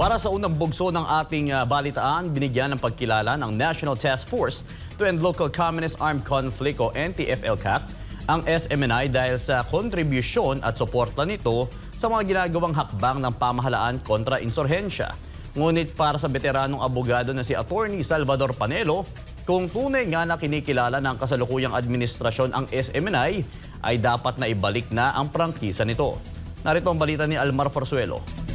Para sa unang bugso ng ating balitaan, binigyan ng pagkilala ng National Task Force to End Local Communist Armed Conflict o NTF-ELCAC ang SMNI dahil sa kontribusyon at suporta nito sa mga ginagawang hakbang ng pamahalaan kontra insurhensya. Ngunit para sa veteranong abogado na si Attorney Salvador Panelo, kung tunay nga na kinikilala ng kasalukuyang administrasyon ang SMNI, ay dapat na ibalik na ang prangkisa nito. Narito ang balita ni Almar Forzuelo.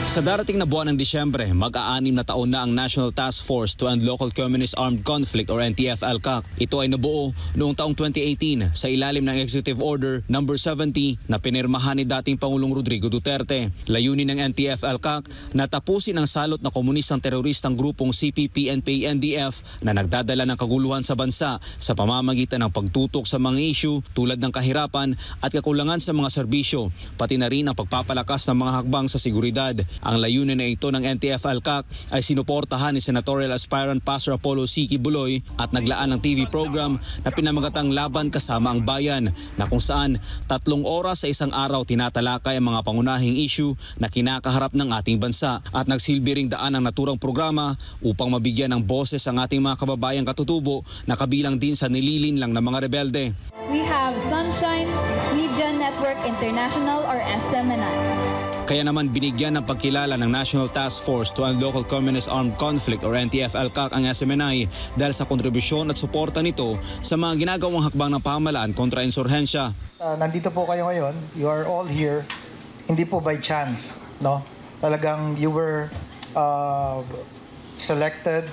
Sa darating na buwan ng Disyembre, mag-aanim na taon na ang National Task Force to End Local Communist Armed Conflict or NTF-ELCAC. Ito ay nabuo noong taong 2018 sa ilalim ng Executive Order No. 70 na pinirmahan ni dating Pangulong Rodrigo Duterte. Layunin ng NTF-ELCAC na tapusin ang salot na komunistang teroristang grupong CPP-NPA-NDF na nagdadala ng kaguluhan sa bansa sa pamamagitan ng pagtutok sa mga issue tulad ng kahirapan at kakulangan sa mga serbisyo, pati na rin ang pagpapalakas ng mga hakbang sa seguridad. Ang layunin na ito ng NTF-ELCAC ay sinuportahan ni Senatorial Aspirant Pastor Apollo Siki Buloy at naglaan ng TV program na pinamagatang Laban Kasama ang Bayan na kung saan 3 oras sa isang araw tinatalakay ang mga pangunahing issue na kinakaharap ng ating bansa at nagsilbi ring daan ang naturang programa upang mabigyan ng boses ang ating mga kababayang katutubo na kabilang din sa nililin lang ng mga rebelde. We have Sunshine Media Network International or SMNI. Kaya naman binigyan ng pagkilala ng National Task Force to End Local Communist Armed Conflict or NTF-ELCAC ang SMNI dahil sa kontribusyon at suporta nito sa mga ginagawang hakbang ng pamahalaan kontra insurhensya. Nandito po kayo ngayon, you are all here, hindi po by chance, no? Talagang you were selected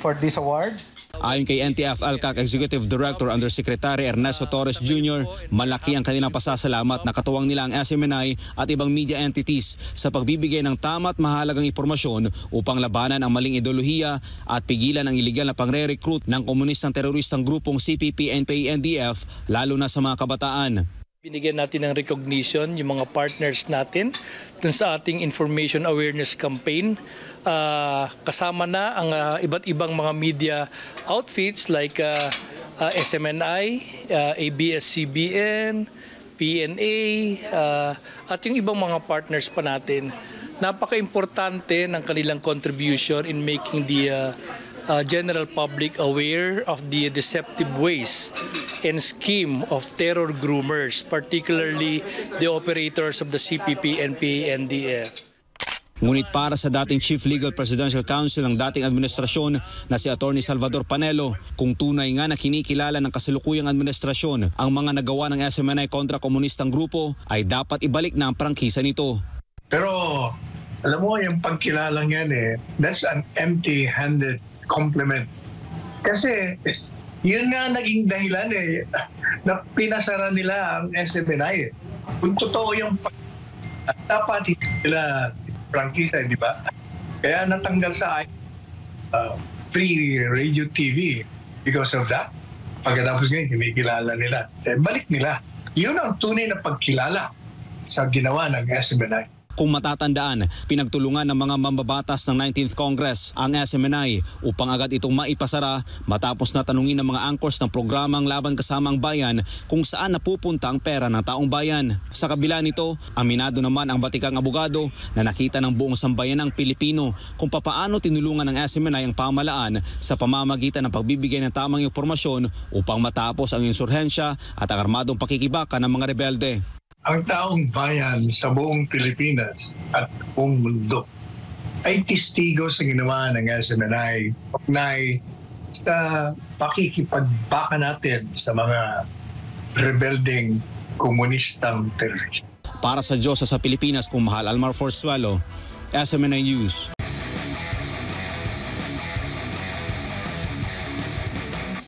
for this award. Ayon kay NTF-ELCAC Executive Director Undersecretary Ernesto Torres Jr., malaki ang kanilang pasasalamat na katuwang nila ang SMNI at ibang media entities sa pagbibigay ng tama at mahalagang impormasyon upang labanan ang maling ideolohiya at pigilan ang iligal na pangre-recruit ng komunistang teroristang grupong CPP-NPA-NDF lalo na sa mga kabataan. Binigyan natin ng recognition yung mga partners natin dun sa ating information awareness campaign. Kasama na ang iba't ibang mga media outfits like SMNI, ABS-CBN, PNA, at yung ibang mga partners pa natin. Napaka-importante ng kanilang contribution in making the general public aware of the deceptive ways and scheme of terror groomers, particularly the operators of the CPP-NPA-NDF. Ngunit para sa dating Chief Legal Presidential Counsel ng dating administrasyon na si Attorney Salvador Panelo, kung tunay nga na kinikilala ng kasalukuyang administrasyon ang mga nagawa ng SMNI kontra komunistang grupo, ay dapat ibalik na ang prangkisa nito. Pero alam mo, yung pagkilalang yan that's an empty-handed compliment. Kasi yun nga naging dahilan na pinasara nila ang SMNI. Kung totoo yung dapat hindi nila prangkisa, di ba? Kaya natanggal sa free radio TV because of that. Pagkatapos ngayon, kinikilala nila. Balik nila. Yun ang tunay na pagkilala sa ginawa ng SMNI. Kung matatandaan, pinagtulungan ng mga mambabatas ng 19th Congress ang SMNI upang agad itong maipasara matapos na tanungin ng mga angkors ng programang Laban Kasama ang Bayan kung saan napupunta ang pera ng taong bayan. Sa kabila nito, aminado naman ang batikang abogado na nakita ng buong sambayanang Pilipino kung papaano tinulungan ng SMNI ang pamahalaan sa pamamagitan ng pagbibigay ng tamang impormasyon upang matapos ang insurhensya at ang armadong pakikibaka ng mga rebelde. Ang taong bayan sa buong Pilipinas at buong mundo ay testigo sa ginawa ng SMNI sa pakikipagbaka natin sa mga rebelding komunistang terorista. Para sa Diyos sa Pilipinas, kung mahal, Almar Forzuelo, SMNI News.